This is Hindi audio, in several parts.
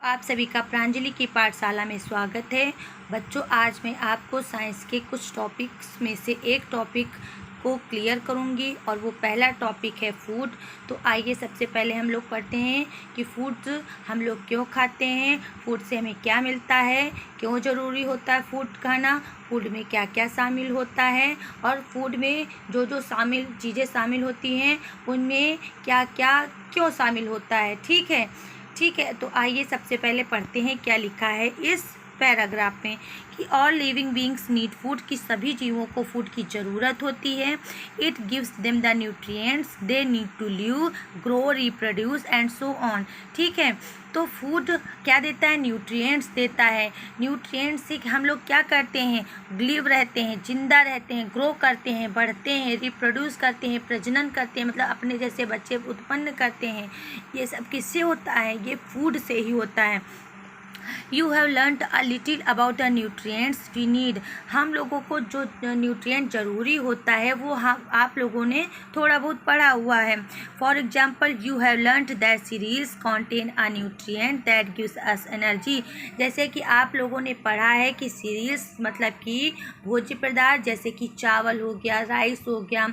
आप सभी का प्रांजलि की पाठशाला में स्वागत है। बच्चों, आज मैं आपको साइंस के कुछ टॉपिक्स में से एक टॉपिक को क्लियर करूंगी और वो पहला टॉपिक है फूड। तो आइए सबसे पहले हम लोग पढ़ते हैं कि फूड हम लोग क्यों खाते हैं, फूड से हमें क्या मिलता है, क्यों ज़रूरी होता है फूड खाना, फूड में क्या क्या शामिल होता है और फूड में जो जो चीज़ें शामिल होती हैं उनमें क्या क्या क्यों शामिल होता है। ठीक है, तो आइए सबसे पहले पढ़ते हैं क्या लिखा है इस पैराग्राफ में कि all living beings need food, कि सभी जीवों को फूड की ज़रूरत होती है। It gives them the nutrients they need to live, grow, reproduce and so on. ठीक है, तो फूड क्या देता है? न्यूट्रिएंट्स देता है। न्यूट्रिएंट्स से हम लोग क्या करते हैं? लिव रहते हैं, जिंदा रहते हैं, ग्रो करते हैं, बढ़ते हैं, रिप्रोड्यूस करते हैं, प्रजनन करते हैं, मतलब अपने जैसे बच्चे उत्पन्न करते हैं। ये सब किससे होता है? ये फूड से ही होता है। You have learnt a little about the nutrients we need। हम लोगों को जो न्यूट्रिएंट ज़रूरी होता है वो आप लोगों ने थोड़ा बहुत पढ़ा हुआ है। For example, you have learnt that cereals contain a nutrient that gives us energy. जैसे कि आप लोगों ने पढ़ा है कि सीरियल्स मतलब कि भोज्य पदार्थ, जैसे कि चावल हो गया, राइस हो गया,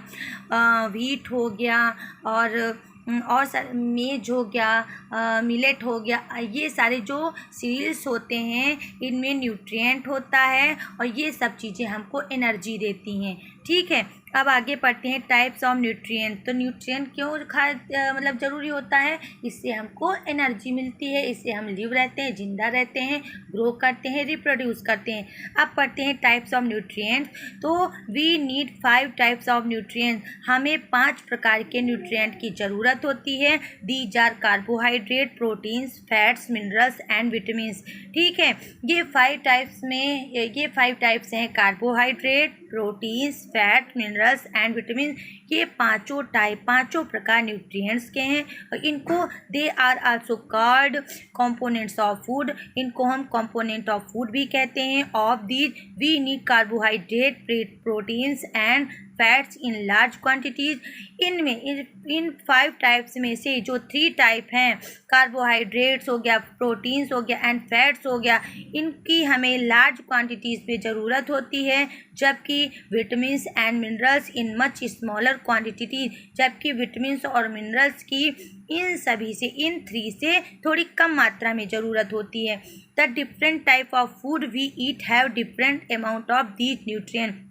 व्हीट हो गया और मेज हो गया, मिलेट हो गया, ये सारे जो सीरियल्स होते हैं इनमें न्यूट्रिएंट होता है और ये सब चीज़ें हमको एनर्जी देती हैं। ठीक है, अब आगे पढ़ते हैं टाइप्स ऑफ न्यूट्रिएंट। तो न्यूट्रिएंट क्यों मतलब ज़रूरी होता है? इससे हमको एनर्जी मिलती है, इससे हम लिव रहते हैं, जिंदा रहते हैं, ग्रो करते हैं, रिप्रोड्यूस करते हैं। अब पढ़ते हैं टाइप्स ऑफ न्यूट्रिएंट। तो we need 5 types of nutrient. हमें 5 प्रकार के न्यूट्रिएंट की ज़रूरत होती है। These are carbohydrate, proteins, fats, minerals and vitamins. ठीक है, ये 5 टाइप्स हैं carbohydrate, proteins, fat, minerals and vitamin. ये पांचों प्रकार न्यूट्रिएंट्स के हैं और इनको they are also called components of food. इनको हम कंपोनेंट ऑफ फूड भी कहते हैं। Of these we need carbohydrate, proteins and fats in large quantities. In 5 types में से जो 3 टाइप हैं, कार्बोहाइड्रेट्स हो गया, प्रोटीन्स हो गया एंड फैट्स हो गया, इनकी हमें लार्ज क्वांटिटीज़ पे ज़रूरत होती है, जबकि vitamins and minerals in much smaller quantity. जबकि विटामिन्स और मिनरल्स की इन 3 से थोड़ी कम मात्रा में ज़रूरत होती है। The different type of food we eat have different amount of these nutrient.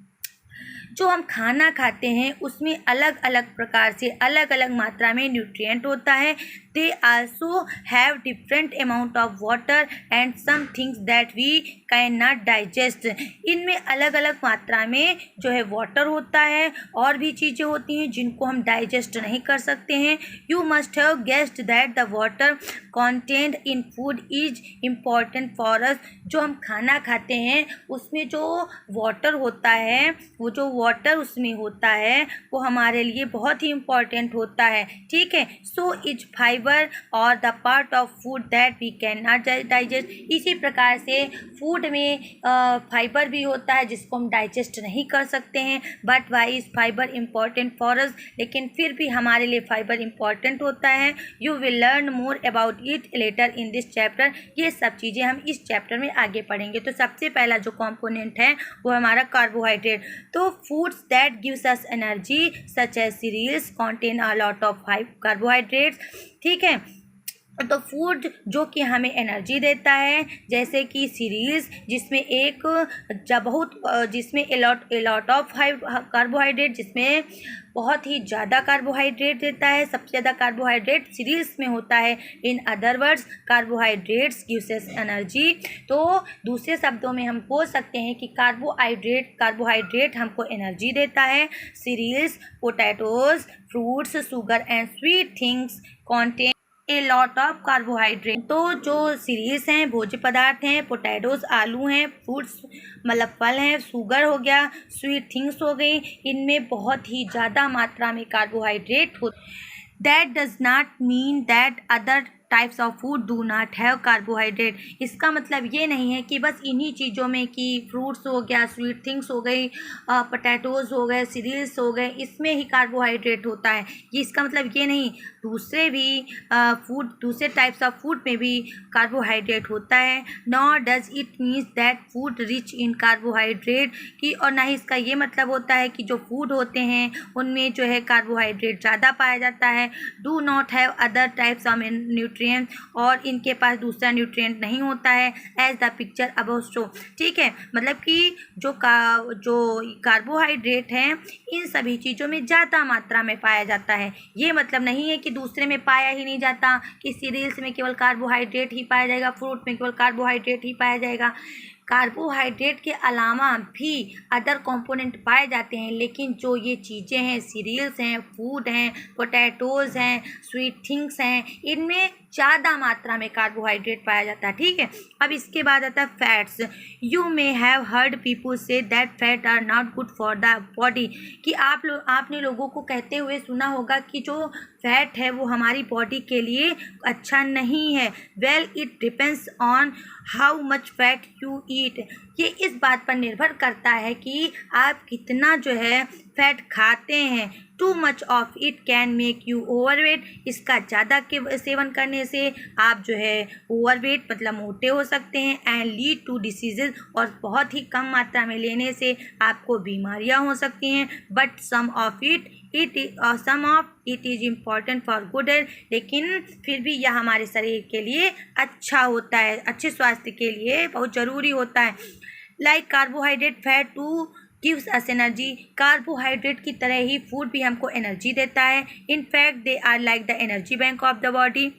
जो हम खाना खाते हैं उसमें अलग अलग प्रकार से अलग अलग मात्रा में न्यूट्रिएंट होता है। They also have different amount of water and some things that we cannot नॉट डाइजेस्ट। इनमें अलग अलग मात्रा में जो है वाटर होता है और भी चीज़ें होती हैं जिनको हम डाइजेस्ट नहीं कर सकते हैं। You must have guessed that the water content in food is important for us. जो हम खाना खाते हैं उसमें जो वाटर होता है, उसमें होता है वो हमारे लिए बहुत ही इम्पॉर्टेंट होता है। ठीक है, सो इज फाइबर और the part of food that we cannot नॉट डाइजेस्ट। इसी प्रकार से फूड में फाइबर भी होता है जिसको हम डाइजेस्ट नहीं कर सकते हैं। But why is fibre important for us? लेकिन फिर भी हमारे लिए फाइबर इम्पॉर्टेंट होता है। You will learn more about it later in this chapter. ये सब चीज़ें हम इस चैप्टर में आगे पढ़ेंगे। तो सबसे पहला जो कॉम्पोनेंट है वो हमारा कार्बोहाइड्रेट। तो foods that gives us energy such as cereals contain a lot of carbohydrates। ठीक है, तो फूड जो कि हमें एनर्जी देता है, जैसे कि सीरियल्स जिसमें जिसमें लॉट ऑफ कार्बोहाइड्रेट, जिसमें बहुत ही ज़्यादा कार्बोहाइड्रेट देता है। सबसे ज़्यादा कार्बोहाइड्रेट सीरियल्स में होता है। In other words carbohydrates gives us energy. तो दूसरे शब्दों में हम बोल सकते हैं कि कार्बोहाइड्रेट हमको एनर्जी देता है। Cereals, potatoes, fruits, sugar and sweet things contain a lot of carbohydrate. तो जो सीरियल्स हैं, भोज्य पदार्थ हैं, पोटैटोज आलू हैं, फ्रूट्स मतलब फल हैं, शुगर हो गया, स्वीट थिंग्स हो गई, इनमें बहुत ही ज़्यादा मात्रा में कार्बोहाइड्रेट हो। That does not mean that other types of food do not have carbohydrate. इसका मतलब ये नहीं है कि बस इन्हीं चीज़ों में कि फ्रूट्स हो गया, स्वीट थिंग्स हो गई, पोटैटोज़ हो गए, सीरियल्स हो गए, इसमें ही कार्बोहाइड्रेट होता है। ये इसका मतलब ये नहीं, दूसरे भी दूसरे टाइप्स ऑफ फूड में भी कार्बोहाइड्रेट होता है। Nor does it means that food rich in carbohydrate, कि और ना ही इसका ये मतलब होता है कि जो फूड होते हैं उनमें जो है कार्बोहाइड्रेट ज़्यादा पाया जाता है। Do not have other types of nutrient, और इनके पास दूसरा न्यूट्रिएंट नहीं होता है as the picture above show. ठीक है, मतलब कि जो कार्बोहाइड्रेट हैं इन सभी चीज़ों में ज़्यादा मात्रा में पाया जाता है। ये मतलब नहीं है कि दूसरे में पाया ही नहीं जाता, कि सीरियल्स में केवल कार्बोहाइड्रेट ही पाया जाएगा, फ्रूट में केवल कार्बोहाइड्रेट ही पाया जाएगा। कार्बोहाइड्रेट के अलावा भी अदर कंपोनेंट पाए जाते हैं, लेकिन जो ये चीज़ें हैं, सीरियल्स हैं, फूड हैं, पोटैटोज़ हैं, स्वीट थिंग्स हैं, इनमें ज़्यादा मात्रा में कार्बोहाइड्रेट पाया जाता है। ठीक है, अब इसके बाद आता है fats. You may have heard people से that fat are not good for the body, कि आपने लोगों को कहते हुए सुना होगा कि जो फैट है वो हमारी बॉडी के लिए अच्छा नहीं है। Well, it depends on how much fat you eat. ये इस बात पर निर्भर करता है कि आप कितना जो है फैट खाते हैं। Too much of it can make you overweight, इसका ज़्यादा के सेवन करने से आप जो है ओवरवेट मतलब मोटे हो सकते हैं। एंड लीड टू डिसीजेज, और बहुत ही कम मात्रा में लेने से आपको बीमारियां हो सकती हैं। But some of it is important for good health, लेकिन फिर भी यह हमारे शरीर के लिए अच्छा होता है, अच्छे स्वास्थ्य के लिए बहुत ज़रूरी होता है। Like carbohydrate fat too gives us energy, carbohydrate की तरह ही फूड भी हमको एनर्जी देता है। In fact they are like the energy bank of the body.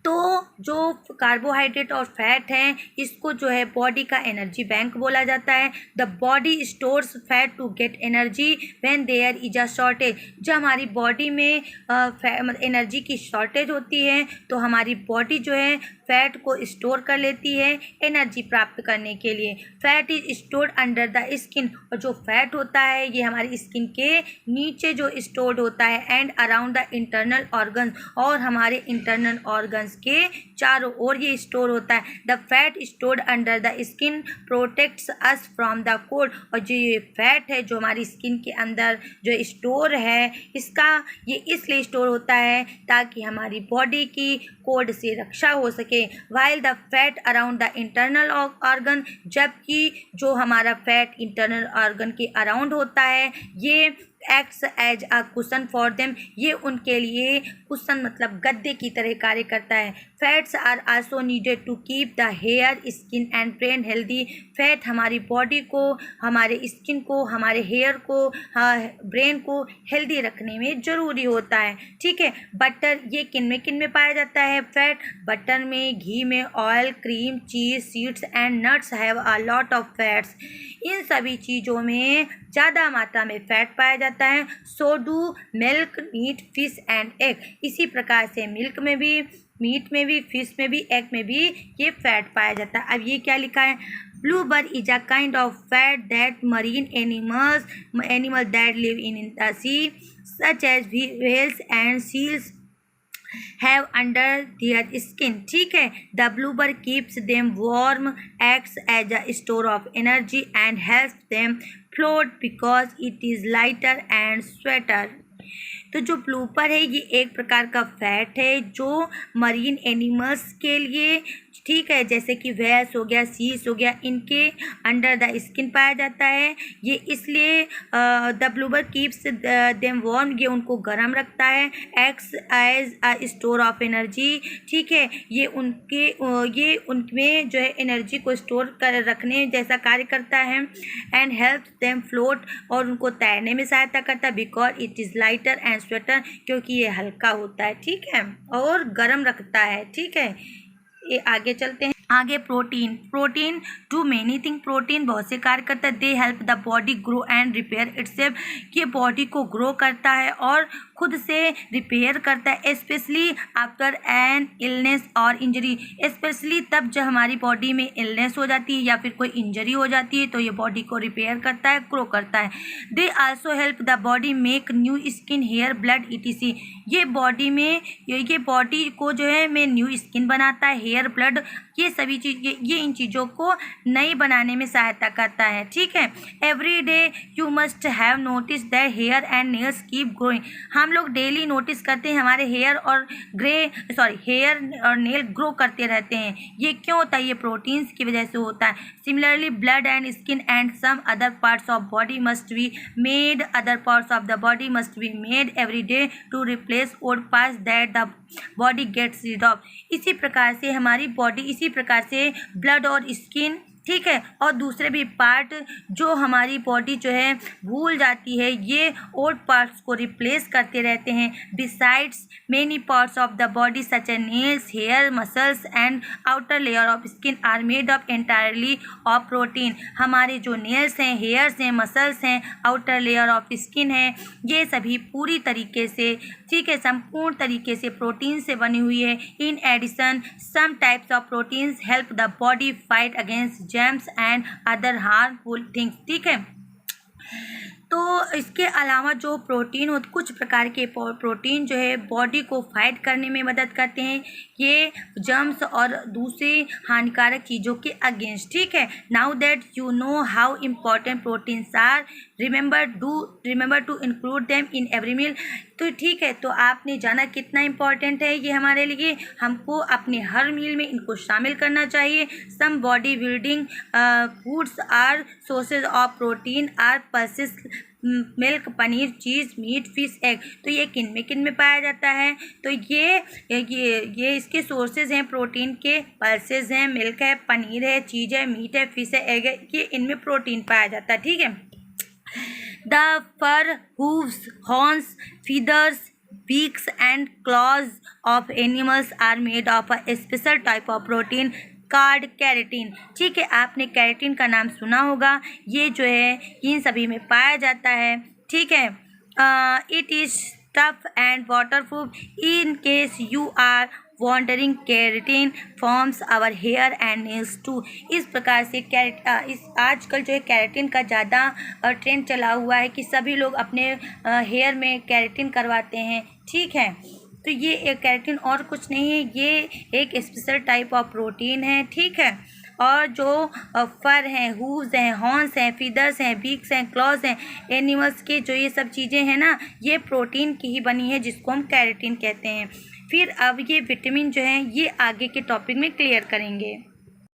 तो जो कार्बोहाइड्रेट और फैट हैं इसको जो है बॉडी का एनर्जी बैंक बोला जाता है। The body stores fat to get energy when there is a shortage, जब हमारी बॉडी में एनर्जी की शॉर्टेज होती है तो हमारी बॉडी जो है फैट को स्टोर कर लेती है एनर्जी प्राप्त करने के लिए। Fat is stored under the skin, और जो फैट होता है ये हमारी स्किन के नीचे जो स्टोर्ड होता है। And around the internal organs, और हमारे इंटरनल ऑर्गन्स के चारों ओर ये स्टोर होता है। The fat stored under the skin protects us from the cold, और जो ये फैट है जो हमारी स्किन के अंदर जो स्टोर है इसका ये इसलिए स्टोर होता है ताकि हमारी बॉडी की कोल्ड से रक्षा हो सके। While the fat around the internal organ, जबकि जो हमारा फैट इंटरनल ऑर्गन के अराउंड होता है ये acts as a cushion for them, ये उनके लिए कुशन मतलब गद्दे की तरह कार्य करता है। Fats are also needed to keep the hair, skin and brain healthy, fat हमारी बॉडी को, हमारे स्किन को, हमारे हेयर को, ब्रेन को हेल्दी रखने में ज़रूरी होता है। ठीक है, बटर ये किन में पाया जाता है फैट? बटर में, घी में, oil, cream, cheese, seeds and nuts have a lot of fats, इन सभी चीज़ों में ज़्यादा मात्रा में फैट पाया जाता है। So do milk, meat, fish and egg, इसी प्रकार से मिल्क में भी, मीट में भी, फिश में भी, एग में भी ये फैट पाया जाता है। अब ये क्या लिखा है? Blubber is a kind of fat that marine animal that live in the sea such as whales and seals have under their skin. ठीक है, the blubber keeps them warm, acts as a store of energy and helps them float because it is lighter and sweater. तो जो ब्लूपर है ये एक प्रकार का फैट है जो मरीन एनिमल्स के लिए, ठीक है, जैसे कि व्हेल्स हो गया, सील्स हो गया, इनके अंडर द स्किन पाया जाता है। ये इसलिए the blubber keeps them warm, ये उनको गर्म रखता है। Acts as a store of energy, ठीक है, ये उनमें जो है एनर्जी को स्टोर कर रखने जैसा कार्य करता है। एंड हेल्प्स देम फ्लोट, और उनको तैरने में सहायता करता है। Because it is lighter and sweater, क्योंकि ये हल्का होता है, ठीक है, और गर्म रखता है। ठीक है, ये आगे चलते हैं। आगे protein do many thing, protein बहुत से कार्य करता है। They help the body grow and repair itself, ये बॉडी को ग्रो करता है और खुद से रिपेयर करता है, स्पेशली आफ्टर एन इलनेस और इंजरी, स्पेशली तब जब हमारी बॉडी में इलनेस हो जाती है या फिर कोई इंजरी हो जाती है तो ये बॉडी को रिपेयर करता है, ग्रो करता है। They also help the body make new skin, hair, blood etc। ये बॉडी में ये बॉडी को जो है में न्यू स्किन बनाता है, हेयर, ब्लड, ये सभी चीज़ ये इन चीज़ों को नई बनाने में सहायता करता है। ठीक है। Every day you must have notice that hair and nails keep growing. हम लोग डेली नोटिस करते हैं हमारे हेयर और हेयर और नेल ग्रो करते रहते हैं। ये क्यों होता है? ये प्रोटीन्स की वजह से होता है। Similarly blood and skin and some other parts of body must be made, other parts of the body must be made every day to replace old parts that the body gets rid of. इसी प्रकार से हमारी बॉडी, इसी प्रकार से ब्लड और स्किन, ठीक है, और दूसरे भी पार्ट जो हमारी बॉडी जो है भूल जाती है, ये ओल्ड पार्ट्स को रिप्लेस करते रहते हैं। Besides many parts of the body such as nails, hair, muscles and outer layer of skin are made of entirely of protein. हमारे जो नेल्स हैं, हेयर्स हैं, मसल्स हैं, आउटर लेयर ऑफ स्किन है, ये सभी पूरी तरीके से, ठीक है, संपूर्ण तरीके से प्रोटीन से बनी हुई है। In addition some types of proteins help the body fight against germs and other harmful things. ठीक है। तो इसके अलावा जो प्रोटीन होते, कुछ प्रकार के प्रोटीन जो है बॉडी को फाइट करने में मदद करते हैं, ये जर्म्स और दूसरी हानिकारक चीज़ों के अगेंस्ट। ठीक है। Now that you know how important proteins are, remember to include them in every meal. तो ठीक है, तो आपने जाना कितना इम्पॉर्टेंट है ये हमारे लिए, हमको अपने हर मील में इनको शामिल करना चाहिए। Some body building foods are sources of protein are pulses, milk, paneer, cheese, meat, fish, egg. तो ये किन में पाया जाता है? तो ये इसके सोर्सेज हैं प्रोटीन के, पल्सेज हैं, मिल्क है, पनीर है, चीज़ है, मीट है, फिश है, एग है, ये इनमें प्रोटीन पाया जाता है। ठीक है। The fur, hooves, horns, feathers, beaks and claws of animals are made of a special type of protein called keratin। ठीक है, आपने केराटिन का नाम सुना होगा। ये जो है इन सभी में पाया जाता है। ठीक है। It is tough and waterproof in case you are wondering, keratin forms our hair and nails too. इस प्रकार से आजकल जो है केराटिन का ज़्यादा ट्रेंड चला हुआ है कि सभी लोग अपने हेयर में केराटिन करवाते हैं। ठीक है। तो ये एक केराटिन और कुछ नहीं है, ये एक स्पेशल टाइप ऑफ प्रोटीन है। ठीक है। और जो फर हैं, हूव्स हैं, हॉर्न्स हैं, फीदर्स हैं, बीक्स हैं, क्लॉज हैं, एनिमल्स के जो ये सब चीज़ें हैं ना, ये प्रोटीन की ही बनी है जिसको हम केराटिन कहते हैं। फिर अब ये विटामिन जो है ये आगे के टॉपिक में क्लियर करेंगे।